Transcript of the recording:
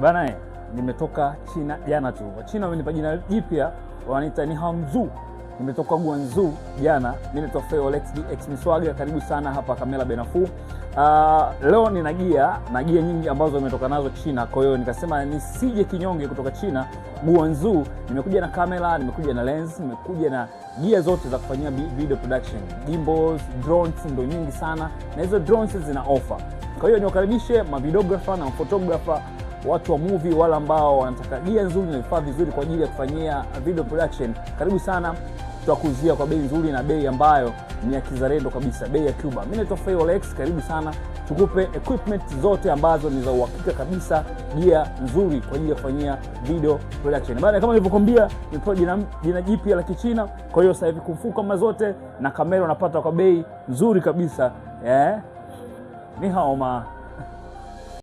Bana, nimetoka China jana tu. Wachina wamenipa jina jipya, wanaita ni Hamzu. Nimetoka Guangzhou jana. Mimi naitwa Feo Lex DX Miswaga, karibu sana hapa Kamera bei nafuu. Leo nina gia nyingi ambazo nimetoka nazo China. Kwa hiyo nikasema nisije kinyonge kutoka China Guangzhou. Nimekuja na kamera, nimekuja na lens, nimekuja na gia zote za kufanyia video production. Gimbals, drones ndo nyingi sana, na hizo drones zina offer. Kwa hiyo niwakaribishe mavideographer na photographer, watu wa movie, wala ambao wanataka gia nzuri na vifaa vizuri kwa ajili ya kufanyia video production. Karibu sana, tutakuzia kwa bei nzuri na bei ambayo ni ya kizalendo kabisa, bei ya Cuba. Mimi naitwa Feo Lex, karibu sana, tukupe equipment zote ambazo ni za uhakika kabisa, gia nzuri kwa ajili ya kufanyia video production. Baada kama nilivyokuambia, nipo jina jipya la Kichina. Kwa hiyo sasa hivi kumfuka kama zote na kamera unapata kwa bei nzuri kabisa. Ni hao ma